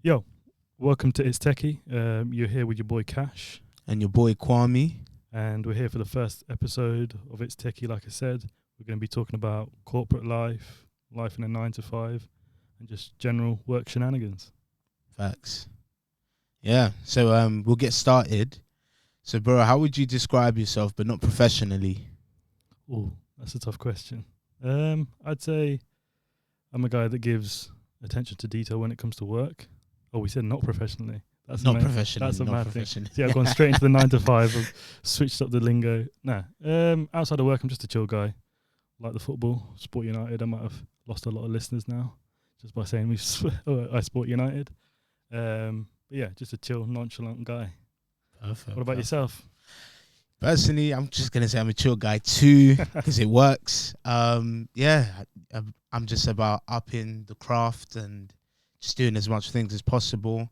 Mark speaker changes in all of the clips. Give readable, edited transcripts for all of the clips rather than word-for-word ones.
Speaker 1: Yo, welcome to It's Tekky. You're here with your boy Kash,
Speaker 2: And your boy Kwame.
Speaker 1: and we're here for the first episode of It's Tekky. Like I said, we're going to be talking about corporate life, life in a 9 to 5, and just general work shenanigans.
Speaker 2: Facts. Yeah. So we'll get started. So bro, how would you describe yourself but not professionally?
Speaker 1: Oh, that's a tough question. I'd say I'm a guy that gives attention to detail when it comes to work. Oh, we said not professionally. That's
Speaker 2: Not
Speaker 1: amazing.
Speaker 2: professionally.
Speaker 1: That's a
Speaker 2: not
Speaker 1: mad thing.
Speaker 2: professionally.
Speaker 1: See, I've gone straight into the 9 to 5. I've switched up the lingo. Outside of work, I'm just a chill guy. Like the football, Sport United. I might have lost a lot of listeners now just by saying I Sport United. But yeah, just a chill, nonchalant guy.
Speaker 2: Perfect.
Speaker 1: What about yourself?
Speaker 2: Personally, I'm just gonna say I'm a chill guy too because it works. I'm just about upping the craft and just doing as much things as possible.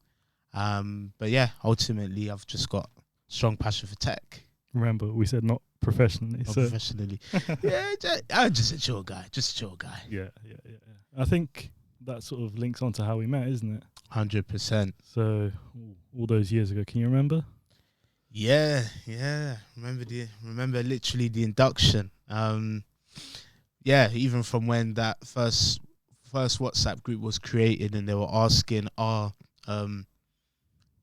Speaker 2: But yeah, ultimately, I've just got strong passion for tech.
Speaker 1: Remember, we said not professionally.
Speaker 2: Not
Speaker 1: So
Speaker 2: professionally. Yeah, I'm just a chill guy. Just a chill guy.
Speaker 1: yeah. I think that sort of links on to how we met, isn't it?
Speaker 2: 100%.
Speaker 1: So all those years ago, can you remember?
Speaker 2: Yeah. Remember literally the induction. Even from when that first WhatsApp group was created and they were asking,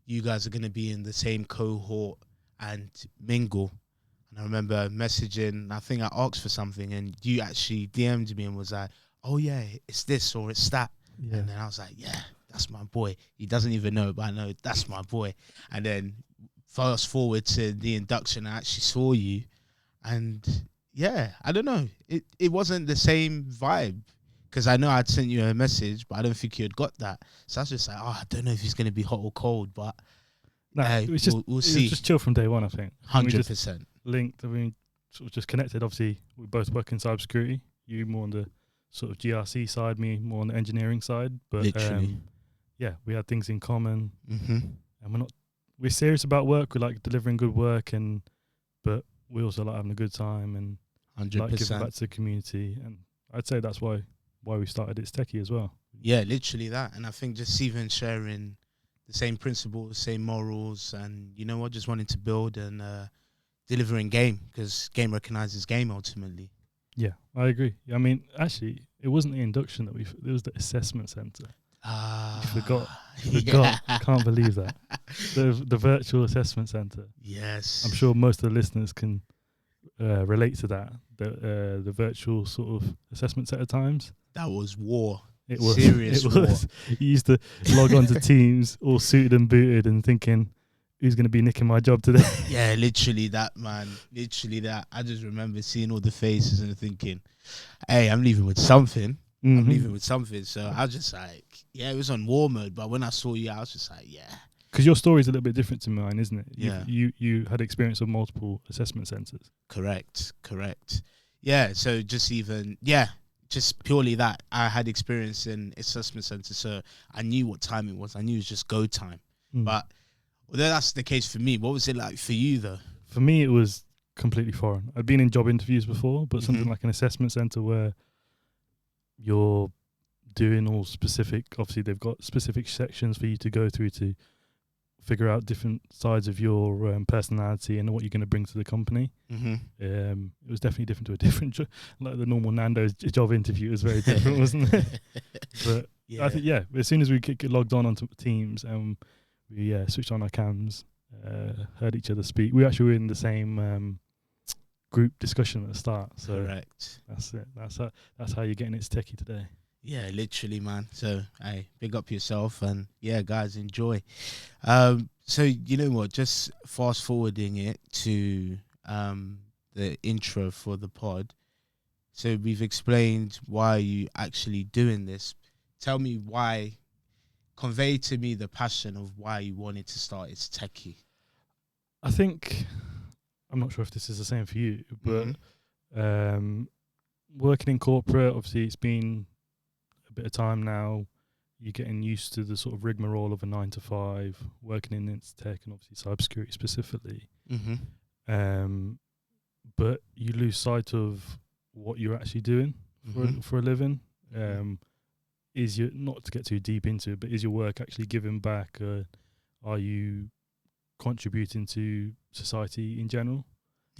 Speaker 2: you guys are gonna be in the same cohort and mingle. And I remember messaging, I think I asked for something and you actually DM'd me and was like, oh yeah, it's this or it's that.
Speaker 1: Yeah.
Speaker 2: And then I was like, yeah, that's my boy. He doesn't even know, but I know that's my boy. And then fast forward to the induction, I actually saw you. And yeah, I don't know. It wasn't the same vibe because I know I'd sent you a message, but I don't think you had got that. So I was just like, I don't know if he's going to be hot or cold, but
Speaker 1: No, it was just
Speaker 2: we'll
Speaker 1: it
Speaker 2: see.
Speaker 1: was just chill from day one, I think. And we just
Speaker 2: 100%.
Speaker 1: linked. I mean, sort of just connected. Obviously, we both work in cybersecurity. You more on the sort of GRC side, me more on the engineering side. But
Speaker 2: Literally.
Speaker 1: yeah, we had things in common,
Speaker 2: Mm-hmm.
Speaker 1: and we're serious about work. We like delivering good work, but we also like having a good time and
Speaker 2: 100%.
Speaker 1: like giving back to the community. And I'd say that's why we started It's Tekky as well.
Speaker 2: Yeah, literally that. And I think just even sharing the same principles, same morals, and you know what, just wanting to build and delivering game because game recognizes game ultimately.
Speaker 1: Yeah, I agree. I mean, actually, it wasn't the induction it was the assessment centre. You forgot. Can't believe that. The virtual assessment centre.
Speaker 2: Yes.
Speaker 1: I'm sure most of the listeners can relate to that. The virtual sort of assessment centre times.
Speaker 2: That was war.
Speaker 1: It was
Speaker 2: serious war.
Speaker 1: You used to log on to Teams all suited and booted and thinking, who's going to be nicking my job today?
Speaker 2: Yeah, literally that, man. Literally that. I just remember seeing all the faces and thinking, hey, I'm leaving with something. I'm leaving with something. So I was just like, yeah, it was on war mode. But when I saw you, I was just like, yeah.
Speaker 1: Because your story is a little bit different to mine, isn't it?
Speaker 2: Yeah.
Speaker 1: You had experience of multiple assessment centres.
Speaker 2: Correct. Yeah, so just purely that. I had experience in assessment centre, so I knew what time it was. I knew it was just go time. But although that's the case for me, what was it like for you, though?
Speaker 1: For me, it was completely foreign. I'd been in job interviews before, but something like an assessment centre where you're doing all specific, obviously they've got specific sections for you to go through to figure out different sides of your personality and what you're going to bring to the company. It was definitely different to a different job. Like the normal Nando's job interview was very different, wasn't it? But yeah. I think, as soon as we get logged onto Teams and we switched on our cams, heard each other speak. We actually were in the same group discussion at the start. So
Speaker 2: correct.
Speaker 1: That's it. That's how you're getting It's Tekky today.
Speaker 2: Yeah, literally, man. So, hey, big up yourself and yeah, guys, enjoy. So you know what? Just fast forwarding it to the intro for the pod. So we've explained why you actually doing this. Tell me why. Convey to me the passion of why you wanted to start It's Tekky.
Speaker 1: I think I'm not sure if this is the same for you, but working in corporate, obviously, it's been a bit of time now. You're getting used to the sort of rigmarole of a 9 to 5, working in It's Tech and obviously cybersecurity specifically. But you lose sight of what you're actually doing for a living. is your, not to get too deep into it, but is your work actually giving back? Are you contributing to society in general?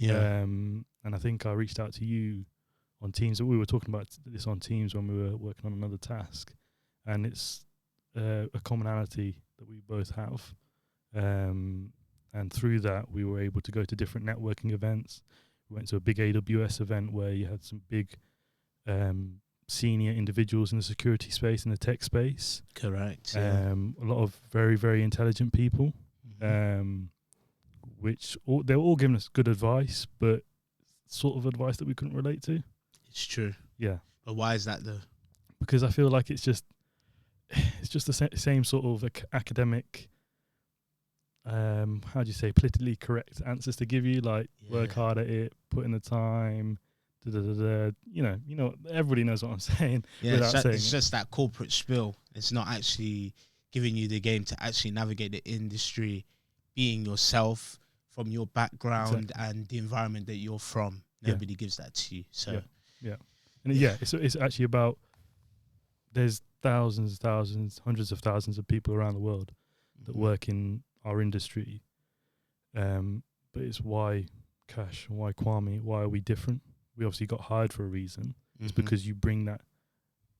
Speaker 1: And I think I reached out to you on Teams. We were talking about this on Teams when we were working on another task, and it's a commonality that we both have. And through that, we were able to go to different networking events. We went to a big AWS event where you had some big senior individuals in the security space, in the tech space.
Speaker 2: Correct.
Speaker 1: A lot of very, very intelligent people, which they were all giving us good advice, but sort of advice that we couldn't relate to.
Speaker 2: It's true.
Speaker 1: Yeah.
Speaker 2: But why is that though?
Speaker 1: Because I feel like it's just the same sort of academic, how do you say, politically correct answers to give you, like work hard at it, put in the time, you know, everybody knows what I'm saying.
Speaker 2: Yeah, it's just that corporate spiel. It's not actually giving you the game to actually navigate the industry, being yourself from your background and the environment that you're from. Nobody gives that to you. So
Speaker 1: and it's actually about, there's thousands, hundreds of thousands of people around the world that work in our industry. But it's why Kash, why Kwame, why are we different? We obviously got hired for a reason. It's because you bring that,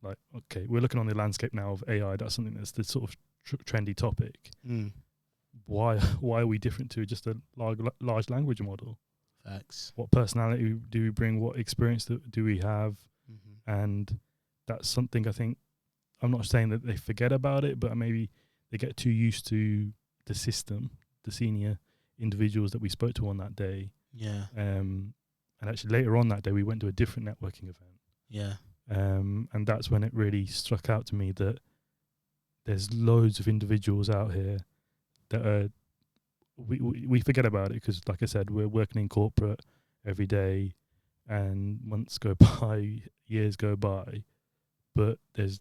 Speaker 1: like, okay, we're looking on the landscape now of AI. That's something that's the sort of trendy topic. Why are we different to just a large language model?
Speaker 2: Facts.
Speaker 1: What personality do we bring? What experience do we have? And that's something I think, I'm not saying that they forget about it, but maybe they get too used to the system, the senior individuals that we spoke to on that day. And actually later on that day, we went to a different networking event. And that's when it really struck out to me that there's loads of individuals out here that are, we forget about it because, like I said, we're working in corporate every day, and months go by, years go by, but there's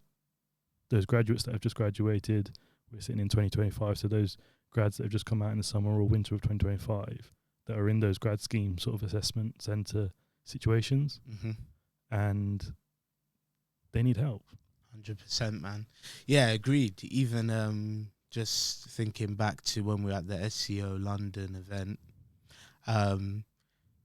Speaker 1: those graduates that have just graduated. We're sitting in 2025, so those grads that have just come out in the summer or winter of 2025 that are in those grad scheme sort of assessment centre situations, and they need help.
Speaker 2: 100%, man. Yeah, agreed. Even just thinking back to when we were at the SEO London event,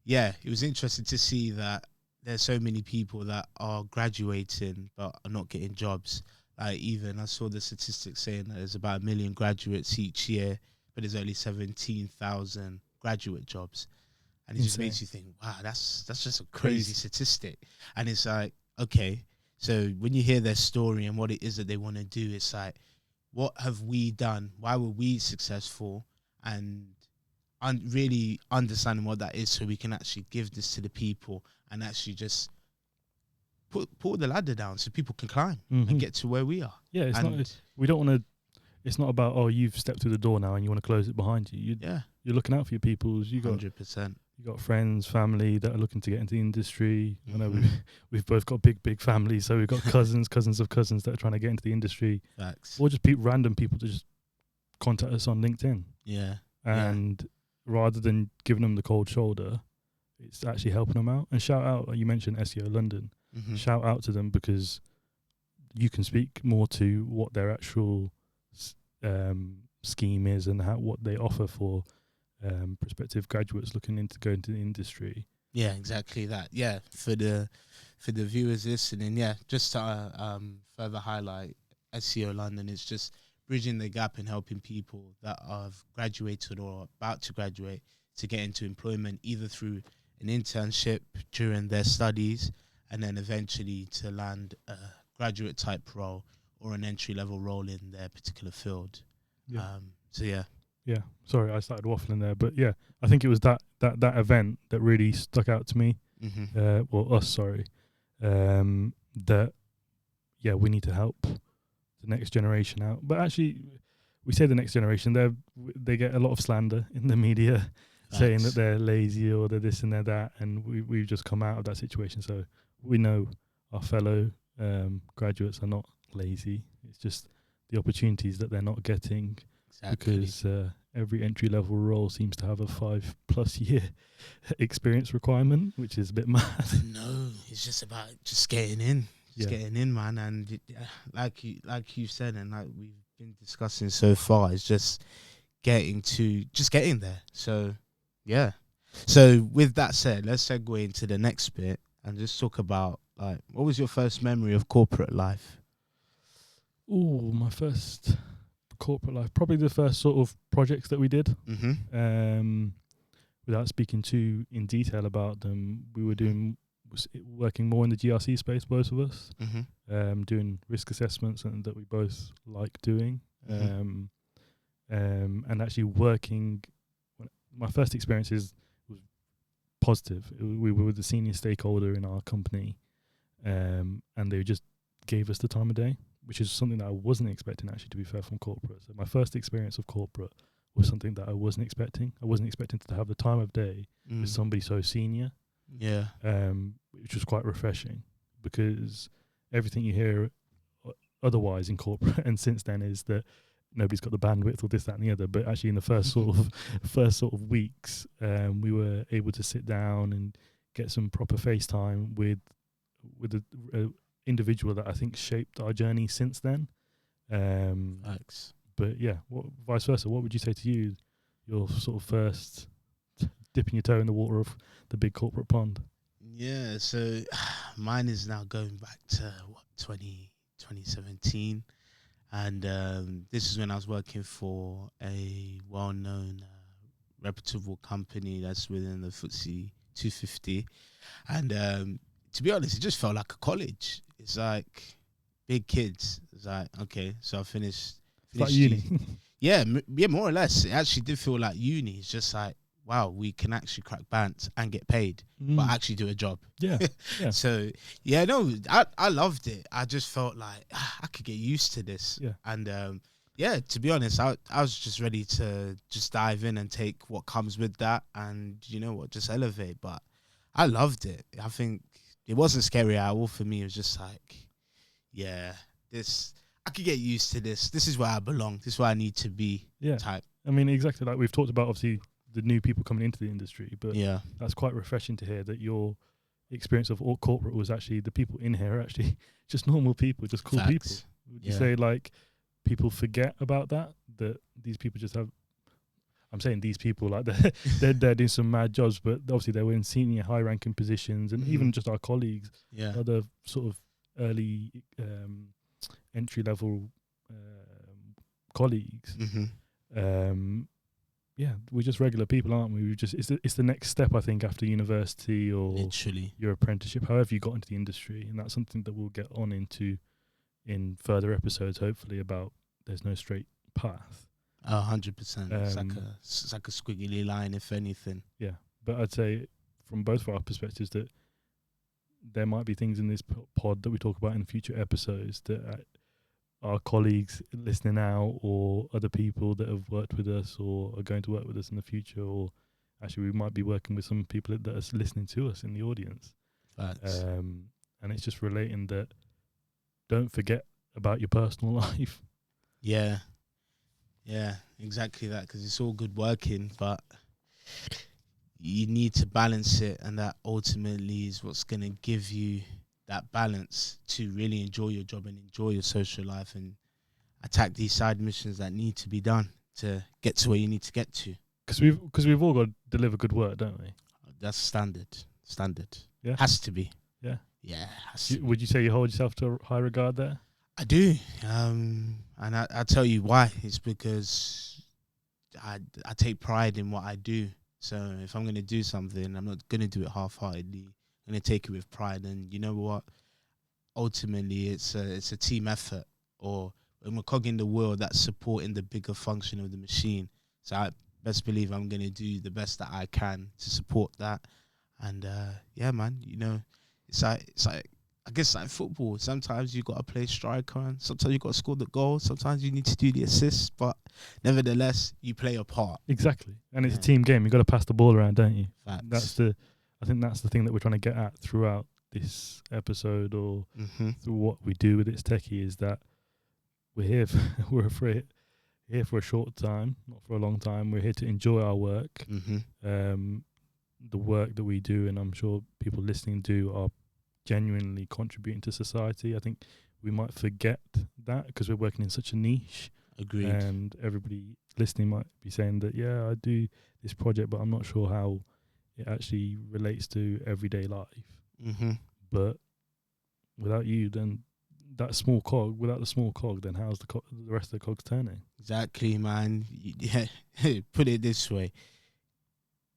Speaker 2: it was interesting to see that there's so many people that are graduating but are not getting jobs. Like, even I saw the statistics saying that there's about 1 million graduates each year, but there's only 17,000 graduate jobs. And it just makes you think, wow, that's just a crazy statistic. And it's like, okay, so when you hear their story and what it is that they want to do, it's like, what have we done? Why were we successful? And really understanding what that is, so we can actually give this to the people and actually just pull the ladder down so people can climb and get to where we are.
Speaker 1: Yeah, we don't want to. It's not about, oh, you've stepped through the door now and you want to close it behind you. You're looking out for your peoples. You got
Speaker 2: 100%.
Speaker 1: You got friends, family that are looking to get into the industry. I know we've both got big families, so we've got cousins of cousins that are trying to get into the industry.
Speaker 2: Facts.
Speaker 1: Or just random people to just contact us on LinkedIn. And rather than giving them the cold shoulder, it's actually helping them out. And shout out, you mentioned SEO London. Shout out to them, because you can speak more to what their actual scheme is and what they offer for prospective graduates looking into going to the industry.
Speaker 2: Yeah, exactly that. Yeah, for the viewers listening, just to further highlight, SEO London is just bridging the gap and helping people that have graduated or about to graduate to get into employment, either through an internship during their studies and then eventually to land a graduate type role or an entry level role in their particular field.
Speaker 1: Sorry, I started waffling there, but I think it was that event that really stuck out to me. That we need to help the next generation out. But actually, we say the next generation, they get a lot of slander in the media. Facts. Saying that they're lazy or they're this and they're that, and we've just come out of that situation, so we know our fellow graduates are not lazy. It's just the opportunities that they're not getting. Exactly. Because every entry level role seems to have a 5+ year experience requirement, which is a bit mad.
Speaker 2: No, it's just about just getting in, just
Speaker 1: Yeah.
Speaker 2: getting in, man. And like you said, and like we've been discussing so far, it's just getting there. So yeah. So with that said, let's segue into the next bit and just talk about, like, what was your first memory of corporate life?
Speaker 1: Oh, my first corporate life, probably the first sort of projects that we did. Without speaking too in detail about them, we were working more in the GRC space, both of us, doing risk assessments and that we both like doing, and actually working. My first experiences was positive. We were with the senior stakeholder in our company, and they just gave us the time of day, which is something that I wasn't expecting, actually, to be fair, from corporate. So my first experience of corporate was something that I wasn't expecting. I wasn't expecting to have the time of day with somebody so senior.
Speaker 2: Yeah.
Speaker 1: Which was quite refreshing, because everything you hear otherwise in corporate and since then is that nobody's got the bandwidth or this, that, and the other. But actually, in the first sort of weeks, we were able to sit down and get some proper FaceTime with a individual that I think shaped our journey since then.
Speaker 2: Thanks.
Speaker 1: But yeah, vice versa. What would you say to you, your sort of first dipping your toe in the water of the big corporate pond?
Speaker 2: Yeah, so mine is now going back to 2017, and this is when I was working for a well-known, reputable company that's within the FTSE 250, and to be honest, it just felt like a college. It's like big kids. It's like, okay, so I finished
Speaker 1: Like uni.
Speaker 2: Yeah, more or less. It actually did feel like uni. It's just like, wow, we can actually crack bands and get paid, but actually do a job.
Speaker 1: Yeah.
Speaker 2: So, yeah, no, I loved it. I just felt like I could get used to this.
Speaker 1: Yeah.
Speaker 2: And, yeah, to be honest, I was just ready to just dive in and take what comes with that and, you know what, just elevate. But I loved it. I think it wasn't scary at all for me. It was just like, yeah, I could get used to this. This is where I belong. This is where I need to be.
Speaker 1: Yeah.
Speaker 2: Type.
Speaker 1: I mean, exactly like we've talked about, obviously, the new people coming into the industry, but
Speaker 2: yeah,
Speaker 1: that's quite refreshing to hear that your experience of all corporate was actually the people in here are actually just normal people, just cool people. Would you say, like, people forget about that these people just have, I'm saying these people, like they're doing some mad jobs, but obviously they were in senior high ranking positions, and even just our colleagues, other sort of early entry level colleagues, yeah, we're just regular people, aren't we? It's the next step, I think, after university or
Speaker 2: literally
Speaker 1: your apprenticeship, however you got into the industry, and that's something that we'll get on into in further episodes, hopefully, about there's no straight path.
Speaker 2: 100%. It's like a squiggly line, if anything.
Speaker 1: Yeah, but I'd say from both of our perspectives that there might be things in this pod that we talk about in future episodes that our colleagues listening now, or other people that have worked with us or are going to work with us in the future, or actually we might be working with some people that are listening to us in the audience. And it's just relating that don't forget about your personal life.
Speaker 2: Yeah, exactly that, because it's all good working, but you need to balance it, and that ultimately is what's going to give you that balance to really enjoy your job and enjoy your social life and attack these side missions that need to be done to get to where you need to get to.
Speaker 1: Because we've all got to deliver good work, don't we?
Speaker 2: That's standard.
Speaker 1: Yeah,
Speaker 2: has to be.
Speaker 1: Yeah.
Speaker 2: Would
Speaker 1: you say you hold yourself to a high regard there?
Speaker 2: I do, and I'll tell you why. It's because I take pride in what I do. So if I'm going to do something, I'm not going to do it half-heartedly. I'm going to take it with pride. And you know what? Ultimately, it's a team effort, or I'm a cog in the wheel that's supporting the bigger function of the machine. So I best believe I'm going to do the best that I can to support that. And yeah, man, you know, it's like I guess like football. Sometimes you got to play striker, and sometimes you got to score the goal. Sometimes you need to do the assist, but nevertheless, you play a part.
Speaker 1: Exactly, and it's a team game. You got to pass the ball around, don't you?
Speaker 2: Facts.
Speaker 1: I think that's the thing that we're trying to get at throughout this episode, or through what we do with It's Tekky, is that we're here. Here for a short time, not for a long time. We're here to enjoy our work. The work that we do, and I'm sure people listening do, are genuinely contributing to society. I think we might forget that because we're working in such a niche.
Speaker 2: Agreed.
Speaker 1: And everybody listening might be saying that, yeah, I do this project, but I'm not sure how it actually relates to everyday life.
Speaker 2: Mm-hmm.
Speaker 1: But without you, then that small cog, without the small cog, then how's the rest of the cogs turning?
Speaker 2: Exactly, man. Yeah. Put it this way.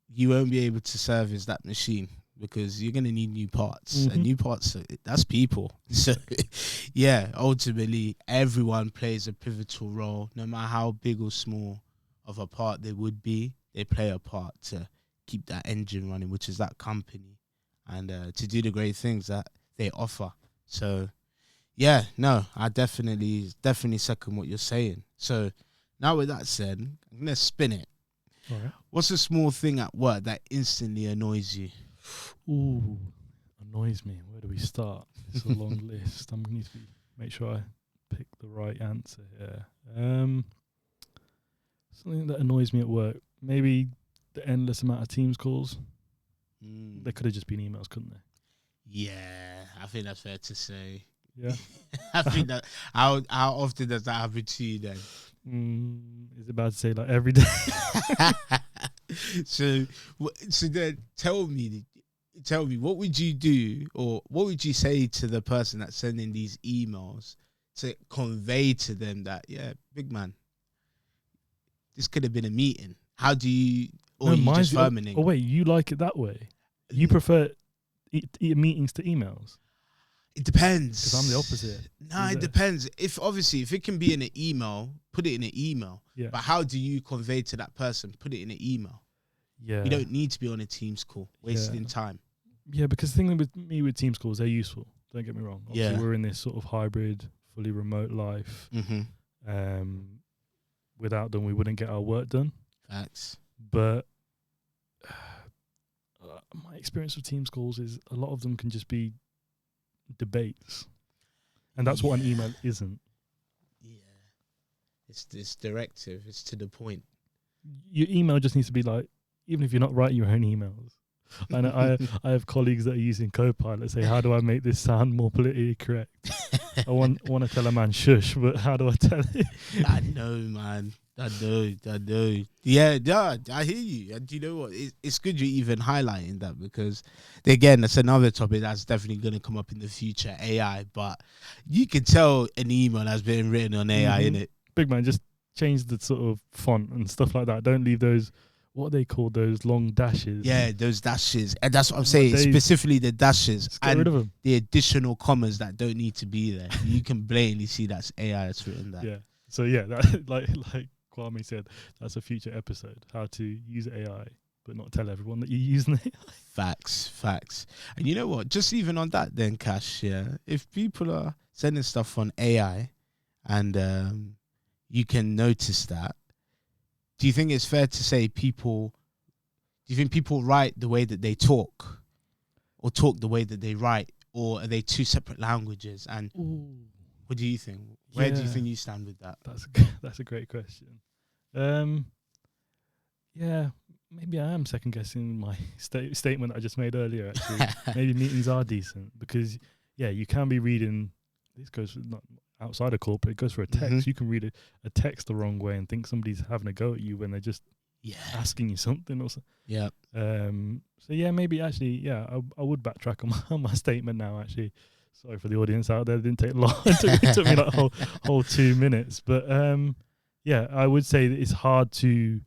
Speaker 2: You won't be able to service that machine because you're going to need new parts. And new parts, that's people. So, yeah, ultimately, everyone plays a pivotal role. No matter how big or small of a part they would be, they play a part to keep that engine running, which is that company, and to do the great things that they offer. So, yeah, no, I definitely second what you're saying. So, now with that said, I'm going to spin it.
Speaker 1: All right.
Speaker 2: What's a small thing at work that instantly annoys you?
Speaker 1: Ooh, annoys me. Where do we start? It's a long list. I'm going to make sure I pick the right answer here. Something that annoys me at work. Maybe the endless amount of Teams calls. They could have just been emails, couldn't they?
Speaker 2: Yeah, I think that's fair to say.
Speaker 1: Yeah.
Speaker 2: I think that how often does that happen to you then?
Speaker 1: Is it bad to say like every day?
Speaker 2: So then tell me, what would you do, or what would you say to the person that's sending these emails to convey to them that, yeah, big man, this could have been a meeting? How do you, or you just firming?
Speaker 1: Oh wait, you like it that way? You prefer meetings to emails?
Speaker 2: It depends.
Speaker 1: Because I'm the opposite.
Speaker 2: Nah, it depends. If it can be in an email, put it in an email.
Speaker 1: Yeah.
Speaker 2: But how do you convey to that person? Put it in an email.
Speaker 1: Yeah.
Speaker 2: You don't need to be on a Teams call, wasting time.
Speaker 1: Yeah, because the thing with me with Teams calls, they're useful. Don't get me wrong. Obviously, we're in this sort of hybrid, fully remote life.
Speaker 2: Mm-hmm.
Speaker 1: Without them, we wouldn't get our work done.
Speaker 2: Facts.
Speaker 1: But my experience with Teams calls is a lot of them can just be debates, and that's what an email isn't.
Speaker 2: Yeah, it's directive. It's to the point.
Speaker 1: Your email just needs to be like, even if you're not writing your own emails. And I have colleagues that are using Copilot, say, how do I make this sound more politically correct? I want to tell a man shush, but how do I tell it?
Speaker 2: I know, man. I know. Yeah, I hear you. And you know what? It's good you're even highlighting that, because, again, that's another topic that's definitely going to come up in the future, AI. But you can tell an email has been written on AI, innit?
Speaker 1: Big man, just change the sort of font and stuff like that. Don't leave those, what they call those long dashes.
Speaker 2: Yeah, those dashes. And that's what I'm saying, specifically the dashes.
Speaker 1: Just get rid of them.
Speaker 2: The additional commas that don't need to be there. You can blatantly see that's AI that's written that.
Speaker 1: Yeah. So, yeah, that, like Kwame said, that's a future episode, how to use AI but not tell everyone that you're using it.
Speaker 2: Facts. And you know what? Just even on that then, Kash, yeah, if people are sending stuff on AI and you can notice that, do you think it's fair to say people write the way that they talk, or talk the way that they write, or are they two separate languages? And what do you think? Where do you think you stand with that?
Speaker 1: That's a great question. Yeah, maybe I am second guessing my statement I just made earlier. Actually, maybe meetings are decent because, yeah, you can be reading. This goes for not outside of corporate. It goes for a text. You can read a text the wrong way and think somebody's having a go at you when they're just asking you something or something. Yeah. So yeah, maybe actually, yeah, I would backtrack on my statement now. Actually, sorry for the audience out there. It didn't take long. It took me like a whole 2 minutes. But yeah, I would say that it's hard to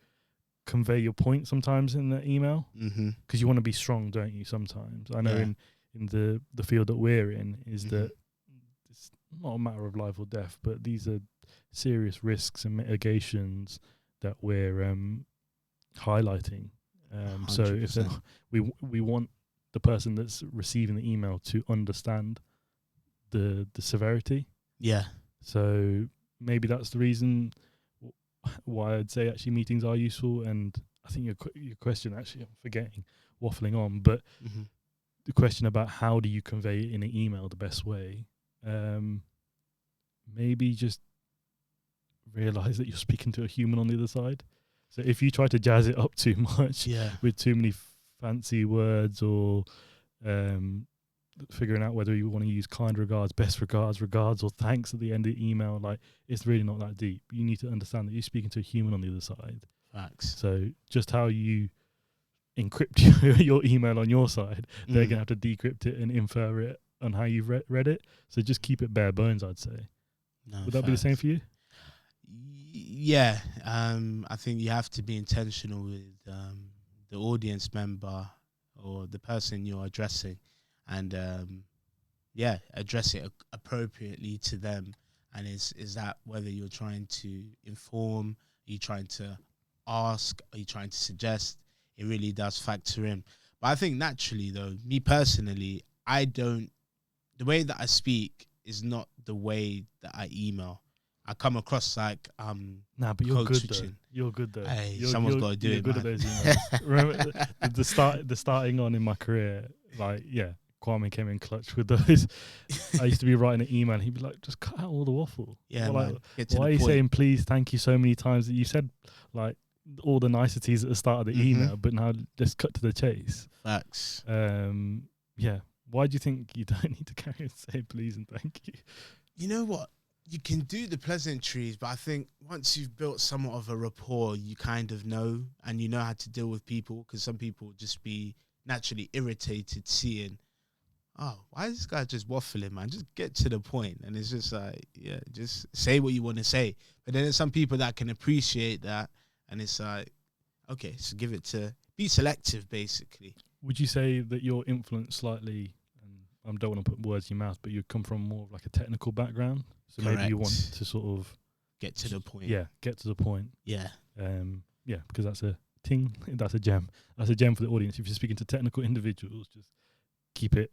Speaker 1: convey your point sometimes in the email because you want to be strong, don't you? Sometimes I know in the field that we're in is that it's not a matter of life or death, but these are serious risks and mitigations that we're highlighting. So if we want the person that's receiving the email to understand the severity. Yeah. So maybe that's the reason why I'd say actually meetings are useful. And I think your question, actually, I'm forgetting, waffling on, but the question about how do you convey it in an email the best way, maybe just realize that you're speaking to a human on the other side. So if you try to jazz it up too much with too many fancy words or figuring out whether you want to use kind regards, best regards, or thanks at the end of the email. Like, it's really not that deep. You need to understand that you're speaking to a human on the other side.
Speaker 2: Facts.
Speaker 1: So just how you encrypt your email on your side, they're going to have to decrypt it and infer it on how you've read it. So just keep it bare bones, I'd say.
Speaker 2: No,
Speaker 1: Would that be the same for you?
Speaker 2: Yeah. I think you have to be intentional with the audience member or the person you're addressing, and address it appropriately to them. And is that whether you're trying to inform, are you trying to ask, are you trying to suggest? It really does factor in. But I think naturally, though, me personally, the way that I speak is not the way that I email. I come across like
Speaker 1: but you're good though. You're good though.
Speaker 2: Hey, someone's got to do it.
Speaker 1: You're good at those emails. Remember the starting on in my career, like Kwame came in clutch with those. I used to be writing an email and he'd be like, just cut out all the waffle.
Speaker 2: Yeah,
Speaker 1: why are you
Speaker 2: point.
Speaker 1: saying please, thank you so many times that you said like all the niceties at the start of the email, but now just cut to the chase.
Speaker 2: Facts.
Speaker 1: Why do you think you don't need to carry and say please and thank you?
Speaker 2: You know what? You can do the pleasantries, but I think once you've built somewhat of a rapport, you kind of know, and you know how to deal with people, because some people will just be naturally irritated seeing, oh, why is this guy just waffling, man? Just get to the point. And it's just like, yeah, just say what you want to say. But then there's some people that can appreciate that, and it's like, okay, so be selective, basically.
Speaker 1: Would you say that you're influenced slightly, and I don't want to put words in your mouth, but you come from more of like a technical background? So
Speaker 2: Correct.
Speaker 1: Maybe you want to sort of
Speaker 2: get to the point.
Speaker 1: Yeah, get to the point.
Speaker 2: Yeah.
Speaker 1: Because that's a thing. That's a gem. That's a gem for the audience. If you're speaking to technical individuals, just keep it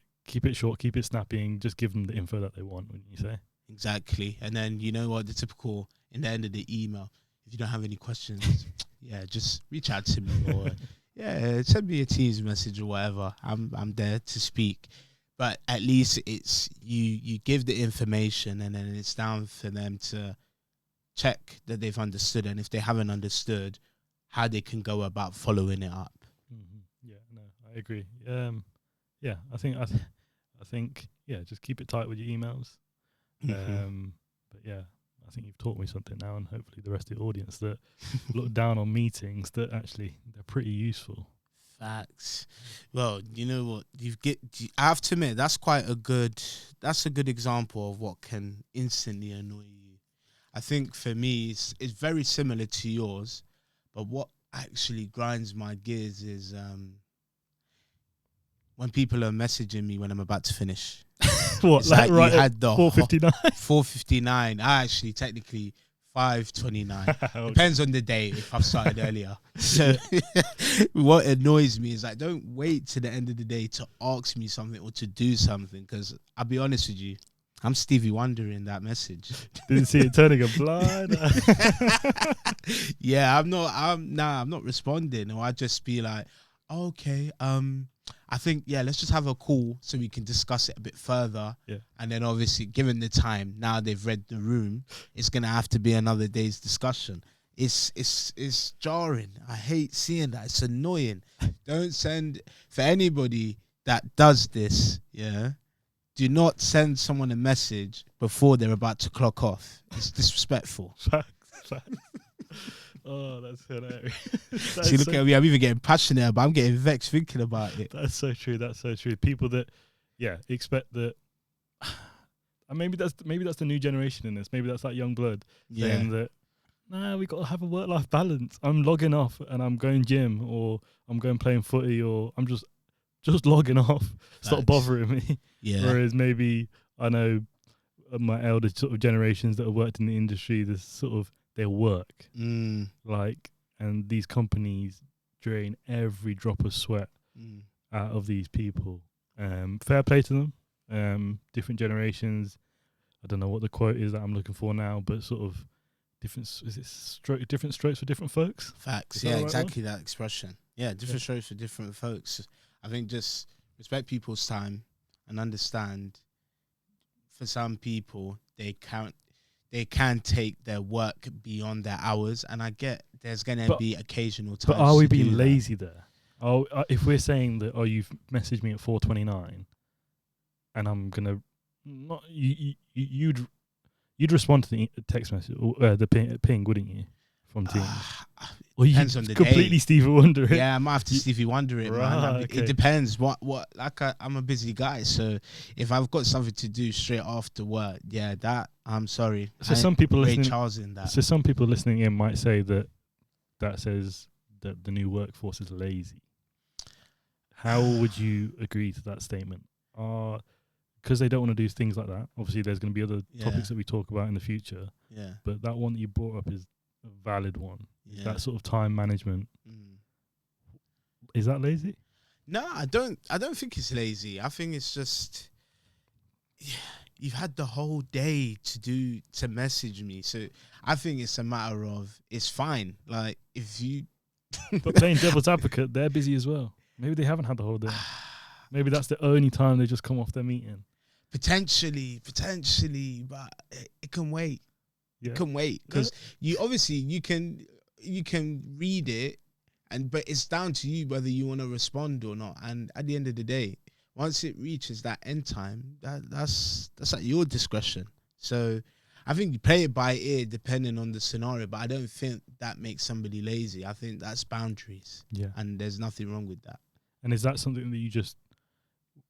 Speaker 1: short, keep it snappy, and just give them the info that they want, wouldn't you say?
Speaker 2: Exactly. And then you know what, the typical in the end of the email, if you don't have any questions, just reach out to me or send me a Teams message or whatever. I'm there to speak. But at least it's you give the information, and then it's down for them to check that they've understood, and if they haven't understood, how they can go about following it up.
Speaker 1: Mm-hmm. Yeah, no, I agree. I think just keep it tight with your emails. But yeah, I think you've taught me something now, and hopefully the rest of the audience that look down on meetings, that actually they're pretty useful.
Speaker 2: Facts. Well, you know what? I have to admit, that's a good example of what can instantly annoy you. I think for me, it's very similar to yours, but what actually grinds my gears is when people are messaging me when I'm about to finish.
Speaker 1: What? Like right
Speaker 2: you had the
Speaker 1: 4:59?
Speaker 2: 4:59. I actually technically 5:29. Depends on the day if I've started earlier. So what annoys me is like, don't wait to the end of the day to ask me something or to do something, because I'll be honest with you, I'm Stevie Wonder in that message.
Speaker 1: Didn't see it turning a blind.
Speaker 2: Yeah, I'm not responding, or I just be like, okay, I think, let's just have a call so we can discuss it a bit further.
Speaker 1: Yeah.
Speaker 2: And then obviously, given the time, now they've read the room, it's going to have to be another day's discussion. It's jarring. I hate seeing that. It's annoying. Don't send, for anybody that does this, do not send someone a message before they're about to clock off. It's disrespectful.
Speaker 1: Facts. Oh, that's hilarious.
Speaker 2: See, look at me. I'm even getting passionate, but I'm getting vexed thinking about it.
Speaker 1: That's so true. People that, expect that. And maybe that's the new generation in this. Maybe that's that young blood saying that, we got to have a work-life balance. I'm logging off and I'm going gym, or I'm going playing footy, or I'm just logging off. Stop bothering me. Yeah. Whereas maybe I know my elder sort of generations that have worked in the industry, this sort of their work, and these companies drain every drop of sweat out of these people. Fair play to them. Different generations. I don't know what the quote is that I'm looking for now, but sort of different strokes for different folks.
Speaker 2: Facts. Yeah, exactly that expression. Yeah, different strokes for different folks. I think just respect people's time and understand. For some people, they can take their work beyond their hours, and I get there's going to be occasional times.
Speaker 1: But are we being lazy there? Oh, if we're saying that, you've messaged me at 4:29, and I'm gonna not you'd respond to the text message or the ping, wouldn't you, from Teams? Or you
Speaker 2: Depends on the
Speaker 1: completely
Speaker 2: day.
Speaker 1: Stevie Wonder it.
Speaker 2: Yeah, I might have to Stevie Wonder it, man.
Speaker 1: Okay.
Speaker 2: It depends. Like I'm a busy guy, so if I've got something to do straight after work, yeah, that I'm sorry.
Speaker 1: So some people
Speaker 2: Ray
Speaker 1: listening,
Speaker 2: Charles in that.
Speaker 1: so some people listening in might say that says that the new workforce is lazy. How would you agree to that statement? Because they don't want to do things like that. Obviously, there's going to be other topics that we talk about in the future.
Speaker 2: Yeah.
Speaker 1: But that one that you brought up is a valid one.
Speaker 2: Yeah.
Speaker 1: That sort of time management. Is that lazy?
Speaker 2: No, I don't think it's lazy. I think it's just you've had the whole day to message me. So I think it's a matter of it's fine. Like if you
Speaker 1: But playing devil's advocate, they're busy as well. Maybe they haven't had the whole day. Maybe that's the only time they just come off their meeting.
Speaker 2: Potentially, but it can wait.
Speaker 1: Yeah.
Speaker 2: It can wait because you obviously you can read it, but it's down to you whether you want to respond or not. And at the end of the day, once it reaches that end time, that's at your discretion. So I think you play it by ear depending on the scenario, but I don't think that makes somebody lazy. I think that's boundaries.
Speaker 1: Yeah.
Speaker 2: And there's nothing wrong with that.
Speaker 1: And is that something that you just,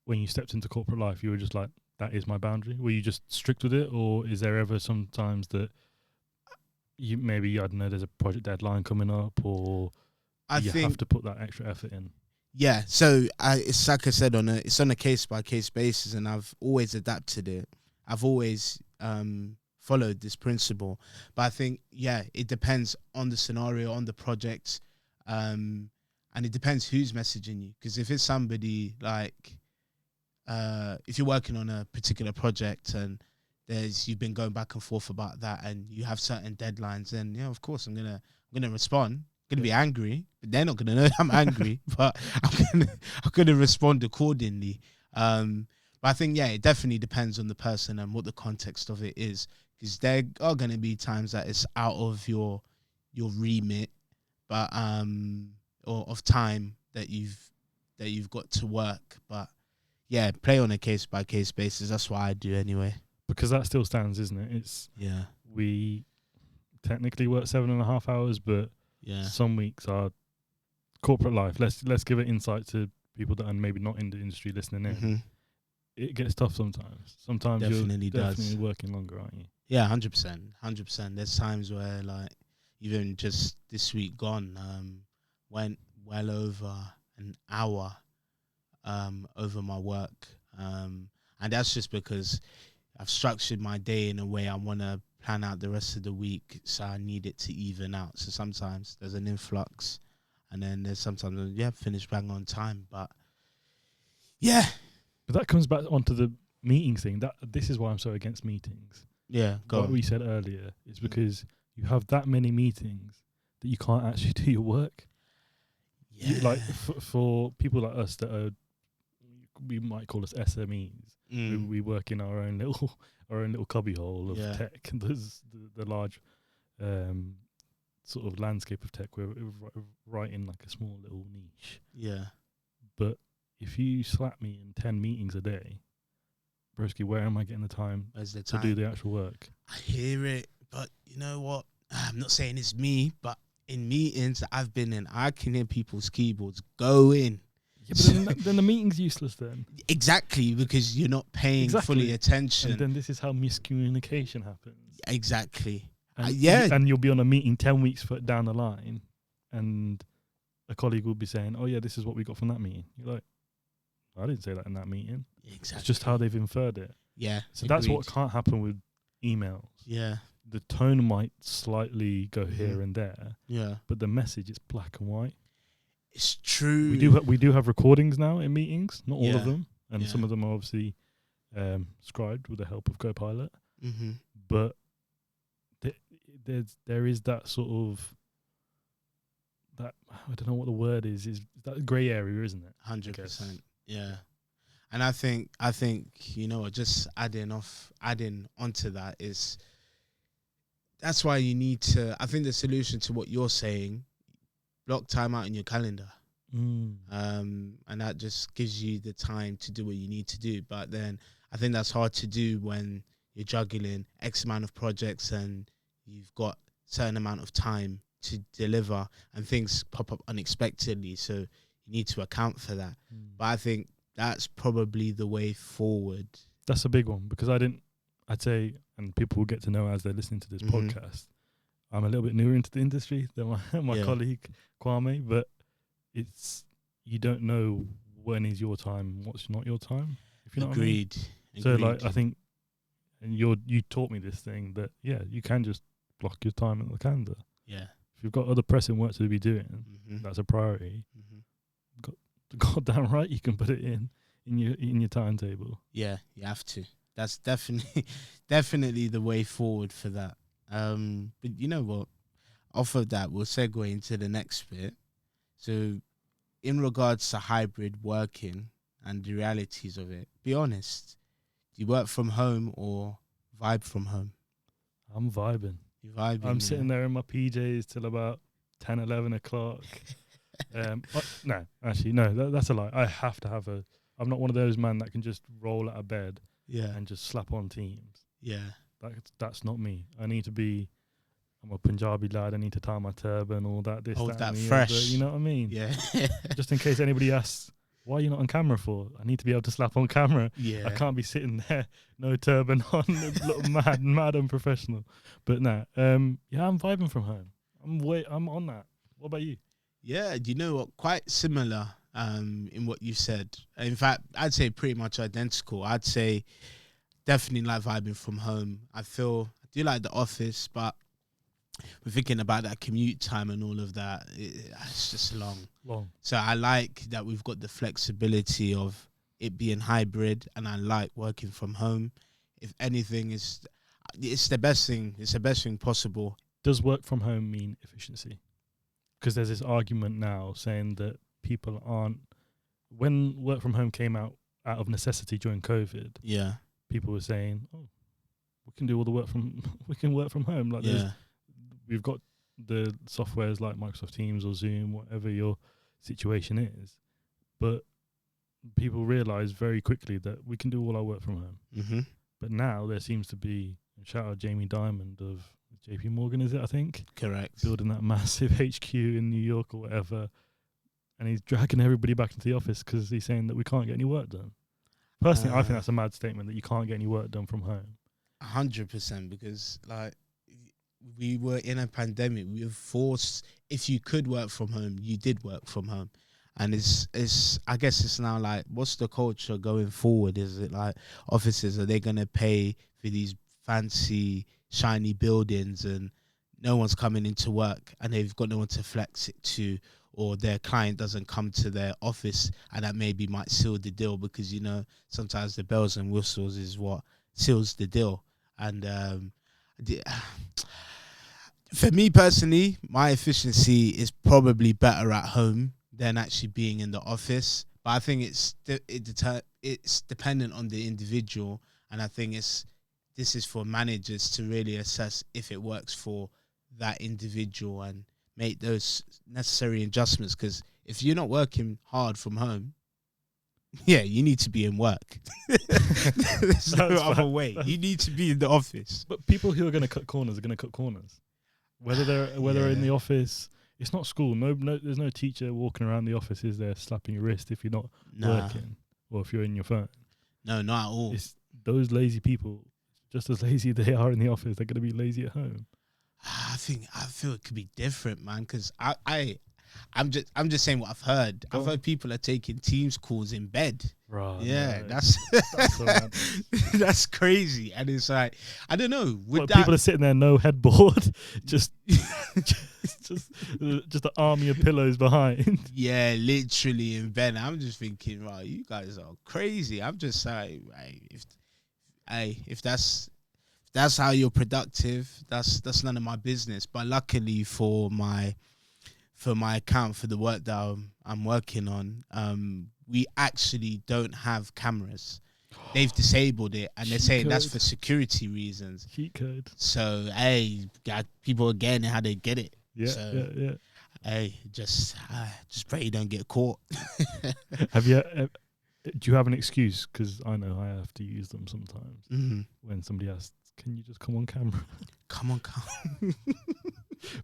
Speaker 1: when you stepped into corporate life, you were just like, that is my boundary? Were you just strict with it? Or is there ever sometimes that you maybe, I don't know, there's a project deadline coming up or you have to put that extra effort in?
Speaker 2: Yeah. So it's like I said, it's on a case by case basis, and I've always adapted it. I've always followed this principle. But I think, yeah, it depends on the scenario, on the project. And it depends who's messaging you. Because if it's somebody like, if you're working on a particular project and you've been going back and forth about that and you have certain deadlines, then yeah, of course I'm gonna respond. I'm gonna be angry, but they're not gonna know I'm angry. But I'm gonna respond accordingly. But I think, yeah, it definitely depends on the person and what the context of it is. Because there are gonna be times that it's out of your remit, but or of time that you've got to work. But yeah, play on a case by case basis. That's what I do anyway.
Speaker 1: Because that still stands, isn't it? It's we technically work 7.5 hours, but some weeks are corporate life. Let's give it insight to people that are maybe not in the industry listening in.
Speaker 2: Mm-hmm.
Speaker 1: It gets tough sometimes. Sometimes
Speaker 2: Definitely
Speaker 1: you're definitely working longer, aren't you?
Speaker 2: Yeah, 100%. There's times where, like, even just this week gone, went well over an hour over my work, and that's just because I've structured my day in a way I want to plan out the rest of the week, so I need it to even out. So sometimes there's an influx, and then there's sometimes finish bang on time. But yeah,
Speaker 1: but that comes back onto the meetings thing. This is why I'm so against meetings.
Speaker 2: Yeah,
Speaker 1: what we said earlier is because you have that many meetings that you can't actually do your work. Yeah, like for people like us that are, we might call us SMEs. We work in our own little cubbyhole of tech. There's the large sort of landscape of tech. We're right in like a small little niche.
Speaker 2: Yeah.
Speaker 1: But if you slap me in 10 meetings a day, broski, where am I getting the time to do the actual work?
Speaker 2: I hear it, but you know what? I'm not saying it's me, but in meetings that I've been in, I can hear people's keyboards going.
Speaker 1: Yeah, but then the meeting's useless then.
Speaker 2: Exactly, because you're not paying fully attention.
Speaker 1: And then this is how miscommunication happens.
Speaker 2: Exactly.
Speaker 1: And, and you'll be on a meeting 10 weeks down the line, and a colleague will be saying, oh yeah, this is what we got from that meeting. You're like, I didn't say that in that meeting.
Speaker 2: Exactly.
Speaker 1: It's just how they've inferred it.
Speaker 2: Yeah.
Speaker 1: So that's what can't happen with emails.
Speaker 2: Yeah.
Speaker 1: The tone might slightly go here and there.
Speaker 2: Yeah.
Speaker 1: But the message is black and white.
Speaker 2: It's true.
Speaker 1: We do have recordings now in meetings, not all of them, and some of them are obviously scribed with the help of Copilot.
Speaker 2: Mm-hmm.
Speaker 1: But there is that sort of that, I don't know what the word is that grey area, isn't it?
Speaker 2: 100%. Yeah. And I think you know, just adding onto that is, that's why you need to, I think the solution to what you're saying, block time out in your calendar. And that just gives you the time to do what you need to do. But then I think that's hard to do when you're juggling X amount of projects and you've got certain amount of time to deliver, and things pop up unexpectedly. So you need to account for that. But I think that's probably the way forward.
Speaker 1: That's a big one, because I'd say, and people will get to know as they're listening to this podcast, I'm a little bit newer into the industry than my colleague Kwame, but you don't know when is your time, what's not your time. If you know
Speaker 2: Agreed.
Speaker 1: what I mean. So like, I think, and you taught me this thing that you can just block your time in the calendar.
Speaker 2: Yeah.
Speaker 1: If you've got other pressing work to be doing, that's a priority. Goddamn right, you can put it in your timetable.
Speaker 2: Yeah, you have to. That's definitely the way forward for that. But you know what? Off of that, we'll segue into the next bit. So, in regards to hybrid working and the realities of it, be honest. Do you work from home or vibe from home?
Speaker 1: I'm vibing.
Speaker 2: You're vibing.
Speaker 1: I'm sitting there in my PJs till about 10, 11 o'clock. No, actually, no, that's a lie. I have to have I'm not one of those man that can just roll out of bed and just slap on Teams.
Speaker 2: Yeah.
Speaker 1: That's not me. I'm a Punjabi lad. I need to tie my turban, all that,
Speaker 2: that
Speaker 1: and
Speaker 2: fresh.
Speaker 1: Other, you know what I mean?
Speaker 2: Yeah.
Speaker 1: Just in case anybody asks, why are you not on camera for? I need to be able to slap on camera.
Speaker 2: Yeah.
Speaker 1: I can't be sitting there, no turban on, look mad unprofessional. But no, I'm vibing from home. I'm on that. What about you?
Speaker 2: Yeah, you know what? Quite similar in what you said. In fact, I'd say pretty much identical. I'd say definitely like vibing from home. I do like the office, but we're thinking about that commute time and all of that. It's just long. So I like that we've got the flexibility of it being hybrid, and I like working from home. If anything, it's the best thing. It's the best thing possible.
Speaker 1: Does work from home mean efficiency? Because there's this argument now saying that people aren't. When work from home came out of necessity during COVID, people were saying, "Oh, we can do all the work we can work from home." Like, we've got the softwares like Microsoft Teams or Zoom, whatever your situation is. But people realize very quickly that we can do all our work from home. But now there seems to be, shout out Jamie Dimon of JP Morgan, is it, I think?
Speaker 2: Correct.
Speaker 1: Building that massive HQ in New York or whatever. And he's dragging everybody back into the office because he's saying that we can't get any work done. Personally, I think that's a mad statement, that you can't get any work done from home.
Speaker 2: 100%, because like we were in a pandemic. We were forced, if you could work from home, you did work from home. And it's I guess it's now like, what's the culture going forward? Is it like offices, are they going to pay for these fancy, shiny buildings and no one's coming into work and they've got no one to flex it to, or their client doesn't come to their office, and that maybe might seal the deal, because, you know, sometimes the bells and whistles is what seals the deal. And for me personally, my efficiency is probably better at home than actually being in the office. But I think it's dependent on the individual, and I think this is for managers to really assess if it works for that individual and make those necessary adjustments. Because if you're not working hard from home, you need to be in work. There's no other way. You need to be in the office.
Speaker 1: But people who are going to cut corners are going to cut corners. Whether they're in the office, it's not school. No, there's no teacher walking around the office, is there, slapping your wrist if you're not working or if you're in your phone.
Speaker 2: No, not at all.
Speaker 1: It's those lazy people, just as lazy they are in the office, they're going to be lazy at home.
Speaker 2: I feel it could be different, man, because I'm just saying what I've heard. I've heard people are taking Teams calls in bed.
Speaker 1: Right.
Speaker 2: Yeah,
Speaker 1: no,
Speaker 2: that's
Speaker 1: so
Speaker 2: that's crazy. And it's like, I don't know.
Speaker 1: People are sitting there, no headboard, just an army of pillows behind.
Speaker 2: Yeah, literally in bed. I'm just thinking, right, you guys are crazy. I'm just like, if that's how you're productive, that's none of my business. But luckily for my account, for the work that I'm working on, we actually don't have cameras. They've disabled it, and they're saying that's for security reasons.
Speaker 1: Cheat code.
Speaker 2: So, people are getting how they get it.
Speaker 1: Yeah,
Speaker 2: so,
Speaker 1: yeah.
Speaker 2: Hey, just pray you don't get caught.
Speaker 1: Have you? Do you have an excuse? Because I know I have to use them sometimes. When somebody asks, "Can you just come on camera?"
Speaker 2: Come.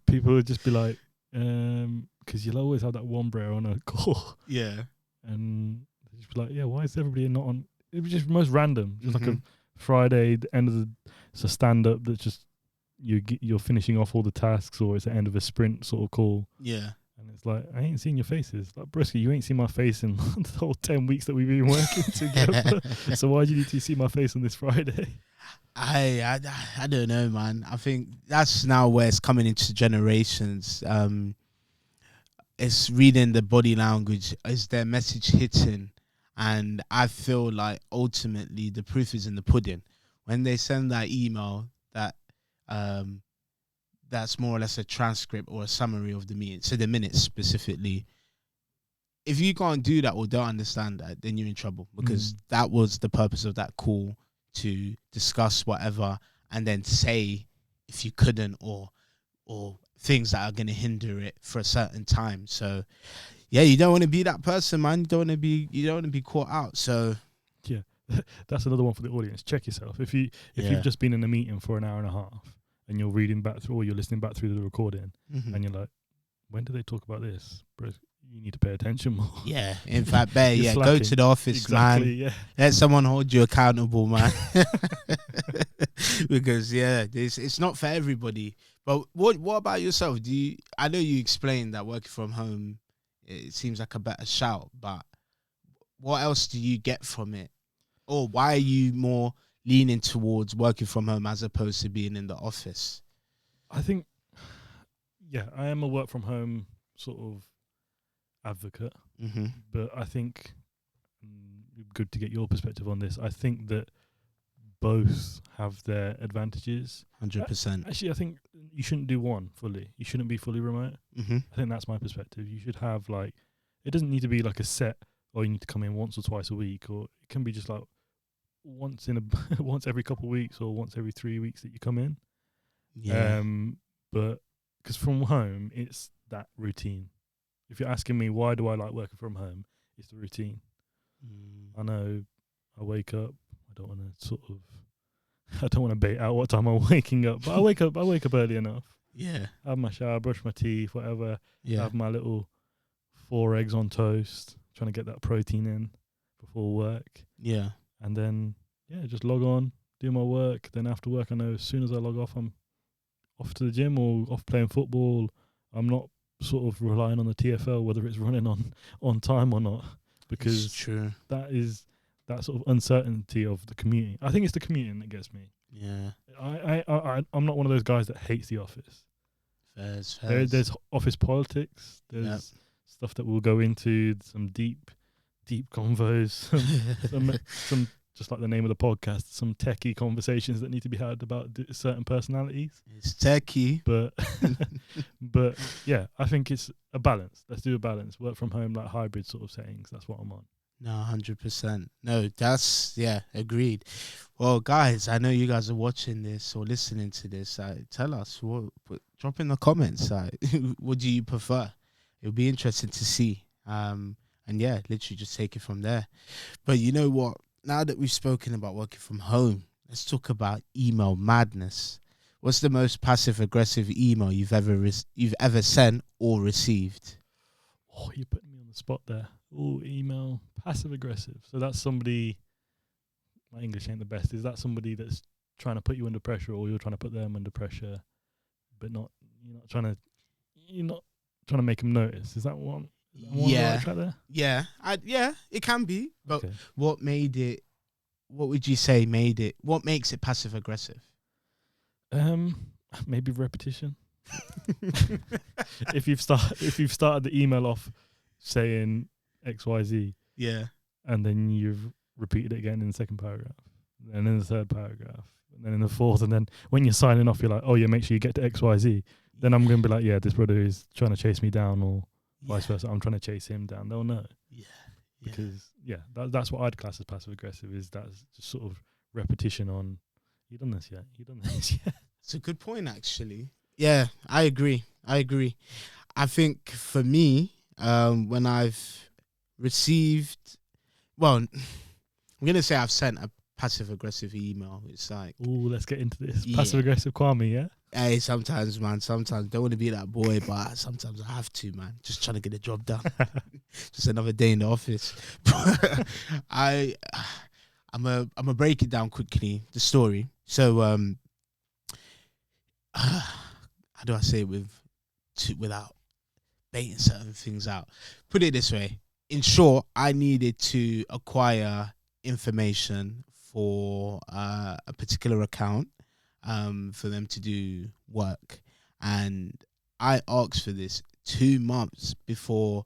Speaker 1: People would just be like, because you'll always have that one bro on a call.
Speaker 2: Yeah.
Speaker 1: And they just be like, yeah, why is everybody not on? It was just most random. Just like a Friday, the end of it's a stand up that's just you're finishing off all the tasks, or it's the end of a sprint sort of call.
Speaker 2: Yeah.
Speaker 1: And it's like, I ain't seen your faces. Like, Brisky, you ain't seen my face in the whole 10 weeks that we've been working together. So why do you need to see my face on this Friday?
Speaker 2: I don't know, man. I think that's now where it's coming into generations. It's reading the body language. Is their message hitting? And I feel like ultimately the proof is in the pudding. When they send that email that that's more or less a transcript or a summary of the meeting, so the minutes specifically. If you can't do that or don't understand that, then you're in trouble, because that was the purpose of that call, to discuss whatever and then say if you couldn't or things that are going to hinder it for a certain time. So yeah, you don't want to be that person, man. You don't want to be caught out. So
Speaker 1: yeah, that's another one for the audience. Check yourself. If you've just been in a meeting for an hour and a half and you're reading back through, or you're listening back through the recording, and you're like, when did they talk about this? Bro, you need to pay attention more.
Speaker 2: Yeah, in fact, better
Speaker 1: slacking.
Speaker 2: Go to the office, man.
Speaker 1: Yeah.
Speaker 2: Let someone hold you accountable, man. Because it's not for everybody. But what about yourself? I know you explained that working from home, it seems like a better shout, but what else do you get from it? Or why are you more leaning towards working from home as opposed to being in the office?
Speaker 1: I think, I am a work from home sort of advocate, but I think, good to get your perspective on this, I think that both have their advantages.
Speaker 2: 100%.
Speaker 1: Actually, I think you shouldn't do one fully. You shouldn't be fully remote. I think that's my perspective. You should have, like, it doesn't need to be like a set, or you need to come in once or twice a week, or it can be just like once every couple of weeks, or once every 3 weeks that you come in.
Speaker 2: Yeah.
Speaker 1: But because from home, it's that routine. If you're asking me why do I like working from home, it's the routine. I know I wake up. I don't want to bait out what time I'm waking up, but I wake up early enough.
Speaker 2: Yeah.
Speaker 1: Have my shower, brush my teeth, whatever.
Speaker 2: Yeah.
Speaker 1: Have my little 4 eggs on toast, trying to get that protein in before work.
Speaker 2: Yeah.
Speaker 1: And then, just log on, do my work. Then after work, I know as soon as I log off, I'm off to the gym or off playing football. I'm not sort of relying on the TFL, whether it's running on time or not, because
Speaker 2: it's true.
Speaker 1: That is that sort of uncertainty of the commuting. I think it's the commuting that gets me.
Speaker 2: Yeah.
Speaker 1: I'm not one of those guys that hates the office.
Speaker 2: Fairs.
Speaker 1: There's office politics. There's stuff that we'll go into, some deep convos, some just like the name of the podcast, some techie conversations that need to be had about certain personalities.
Speaker 2: It's techie.
Speaker 1: But yeah, I think it's a balance. Let's do a balance. Work from home, like hybrid sort of settings. That's what I'm on.
Speaker 2: No, 100%. No, that's, agreed. Well, guys, I know you guys are watching this or listening to this. Tell us, drop in the comments. What do you prefer? It'll be interesting to see. And literally just take it from there. But you know what? Now that we've spoken about working from home, let's talk about email madness. What's the most passive-aggressive email you've ever sent or received?
Speaker 1: Oh, you're putting me on the spot there. Oh, email, passive-aggressive. So that's somebody, my English ain't the best. Is that somebody that's trying to put you under pressure, or you're trying to put them under pressure, but you're not trying to make them notice? Is that one?
Speaker 2: Yeah.
Speaker 1: Right there?
Speaker 2: Yeah, it can be. But
Speaker 1: okay.
Speaker 2: What would you say what makes it passive aggressive?
Speaker 1: Maybe repetition. If you've started the email off saying XYZ, and then you've repeated it again in the second paragraph, and in the third paragraph, and then in the fourth, and then when you're signing off, you're like, oh yeah, make sure you get to XYZ. Then I'm gonna be like, yeah, this brother is trying to chase me down, or vice versa. I'm trying to chase him down. They'll know. Because that's what I'd class as passive aggressive. Is that just sort of repetition on, you done this yet? You done this yet?
Speaker 2: It's a good point, actually. Yeah, I agree. I think for me, when I've received, well, I'm gonna say I've sent a passive aggressive email. It's like,
Speaker 1: Ooh, let's get into this.
Speaker 2: yeah.
Speaker 1: Passive aggressive Kwame, yeah?
Speaker 2: Hey, sometimes, man. Sometimes don't want to be that boy, but sometimes I have to, man. Just trying to get the job done. Just another day in the office. I'm a break it down quickly. The story. So, how do I say it without baiting certain things out? Put it this way. In short, I needed to acquire information for a particular account, for them to do work, and I asked for this 2 months before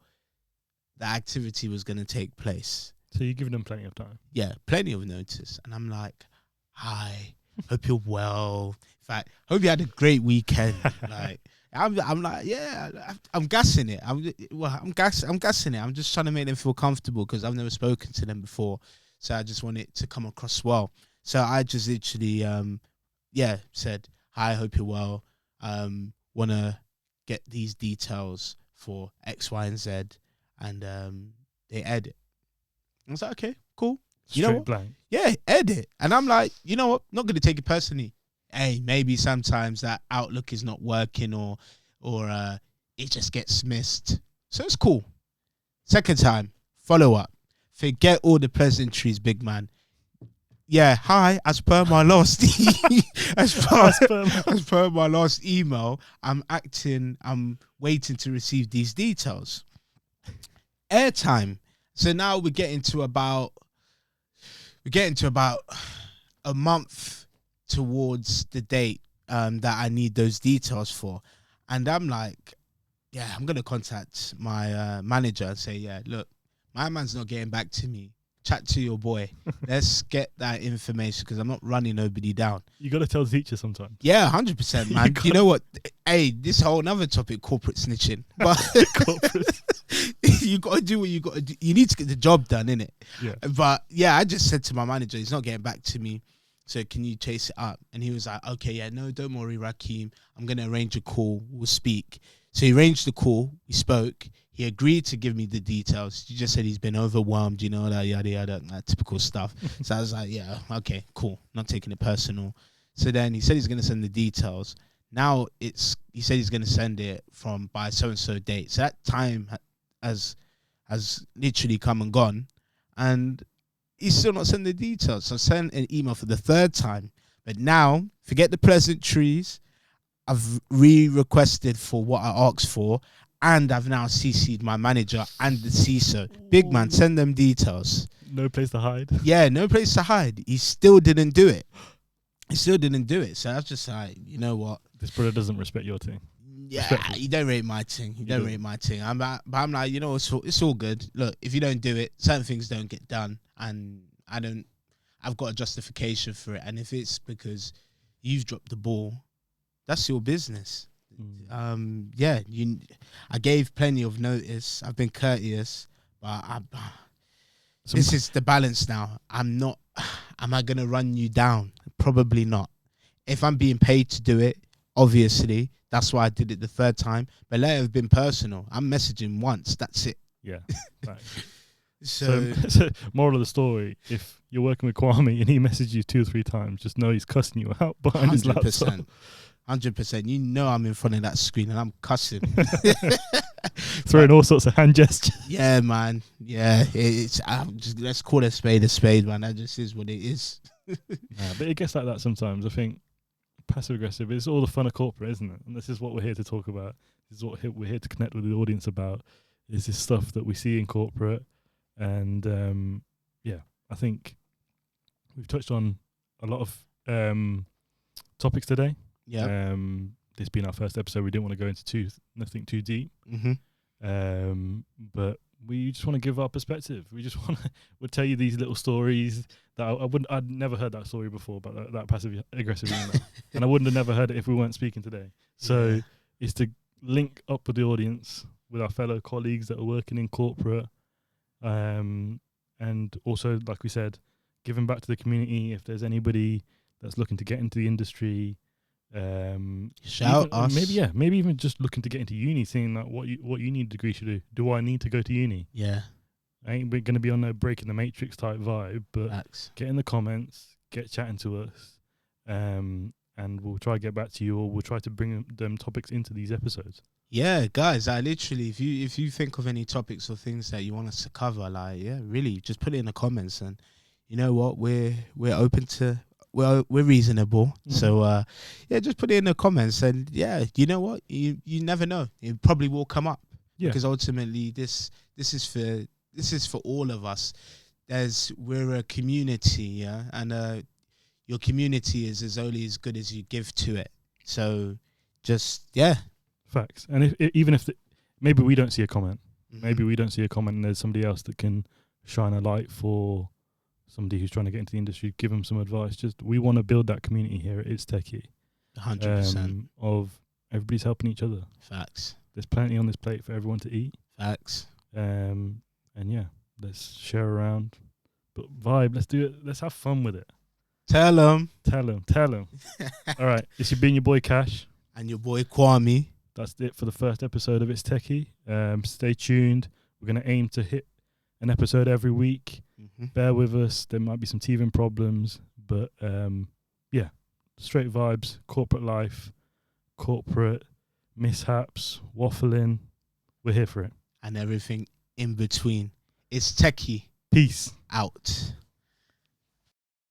Speaker 2: the activity was going to take place.
Speaker 1: So you're giving them plenty of time.
Speaker 2: Yeah, plenty of notice, and I'm like, "Hi, hope you're well. In fact, hope you had a great weekend." Like, I'm like, yeah, I'm gassing it. I'm gassing it. I'm just trying to make them feel comfortable because I've never spoken to them before, so I just want it to come across well. So I just literally, said, "Hi, hope you're well. Want to get these details for X, Y, and Z," and they edit. I was like, okay, cool. You know
Speaker 1: Straight
Speaker 2: what?
Speaker 1: blank.
Speaker 2: Yeah, edit. And I'm like, you know what? Not gonna take it personally. Hey, maybe sometimes that Outlook is not working, or it just gets missed. So it's cool. Second time, follow up. Forget all the pleasantries, big man. Yeah, hi. As per my last as per my last email, I'm waiting to receive these details. Airtime. So now we're getting to about a month towards the date that I need those details for. And I'm like, yeah, I'm going to contact my manager and say, yeah, look, my man's not getting back to me. Chat to your boy. Let's get that information because I'm not running nobody down.
Speaker 1: You got to tell the teacher sometimes.
Speaker 2: Yeah, 100%, man. You know what? Hey, this whole another topic, corporate snitching. But you got to do what you got to do. You need to get the job done, innit?
Speaker 1: Yeah.
Speaker 2: But yeah, I just said to my manager, he's not getting back to me. So can you chase it up? And he was like, okay, yeah, no, don't worry, Rakeem. I'm going to arrange a call. We'll speak. So he arranged the call. We spoke. He agreed to give me the details. He just said he's been overwhelmed, you know, that yada, yada, that typical stuff. So I was like, yeah, okay, cool. Not taking it personal. So then he said he's going to send the details. Now he said he's going to send it by so-and-so date. So that time has literally come and gone. And he's still not sending the details. So I sent an email for the third time. But now, forget the pleasantries. I've re-requested for what I asked for. And I've now CC'd my manager and the CISO. Big man, send them details.
Speaker 1: No place to hide.
Speaker 2: Yeah, no place to hide. He still didn't do it. So I was just like, you know what?
Speaker 1: This brother doesn't respect your thing.
Speaker 2: Yeah, he don't rate my thing. But I'm like, you know, it's all good. Look, if you don't do it, certain things don't get done. And I've got a justification for it. And if it's because you've dropped the ball, that's your business. I gave plenty of notice. I've been courteous, but this is the balance now. Am I going to run you down? Probably not. If I'm being paid to do it, obviously, that's why I did it the third time. But let it have been personal. I'm messaging once. That's it.
Speaker 1: Yeah. Right.
Speaker 2: So,
Speaker 1: moral of the story, if you're working with Kwame and he messages you 2 or 3 times, just know he's cussing you out behind his laptop.
Speaker 2: 100%. You know I'm in front of that screen and I'm cussing.
Speaker 1: Throwing all sorts of hand gestures.
Speaker 2: Yeah, man. Yeah, let's call a spade, man. That just is what it is.
Speaker 1: But it gets like that sometimes. I think passive aggressive is all the fun of corporate, isn't it? And this is what we're here to talk about. This is what we're here to connect with the audience about. Is this stuff that we see in corporate? And I think we've touched on a lot of topics today.
Speaker 2: Yeah.
Speaker 1: This being our first episode, we didn't want to go into nothing too deep.
Speaker 2: Mm-hmm.
Speaker 1: But we just want to give our perspective. We just we'll tell you these little stories that I'd never heard that story before about that passive aggressive email, and I wouldn't have never heard it if we weren't speaking today. So it's to link up with the audience, with our fellow colleagues that are working in corporate, and also, like we said, giving back to the community. If there's anybody that's looking to get into the industry,
Speaker 2: Shout us.
Speaker 1: Maybe even just looking to get into uni, seeing like what uni degree should do. Do I need to go to uni?
Speaker 2: Yeah.
Speaker 1: I ain't going to be on no breaking the matrix type vibe, but
Speaker 2: Facts.
Speaker 1: get in the comments, get chatting to us, and we'll try to get back to you, or we'll try to bring them topics into these episodes.
Speaker 2: Yeah, guys, I literally, if you think of any topics or things that you want us to cover, like, yeah, really, just put it in the comments. And you know what, we're open to, we're reasonable. So yeah, just put it in the comments. And yeah, you know what, you never know, it probably will come up.
Speaker 1: Yeah.
Speaker 2: Because ultimately, this is for all of us. We're a community, yeah, and your community is only as good as you give to it. So just, yeah.
Speaker 1: Facts. And even if maybe we don't see a comment, maybe we don't see a comment, and there's somebody else that can shine a light for somebody who's trying to get into the industry, give them some advice. Just, we want to build that community here. It's Tekky.
Speaker 2: 100%.
Speaker 1: Of everybody's helping each other.
Speaker 2: Facts.
Speaker 1: There's plenty on this plate for everyone to eat.
Speaker 2: Facts.
Speaker 1: And yeah, let's share around. But vibe, let's do it. Let's have fun with it.
Speaker 2: Tell them.
Speaker 1: All right, it's been your boy Kash.
Speaker 2: And your boy Kwame.
Speaker 1: That's it for the first episode of It's Tekky. Stay tuned. We're going to aim to hit an episode every week. Bear with us. There might be some teething problems, but yeah, straight vibes, corporate life, corporate mishaps, waffling. We're here for it.
Speaker 2: And everything in between. It's Tekky.
Speaker 1: Peace.
Speaker 2: Out.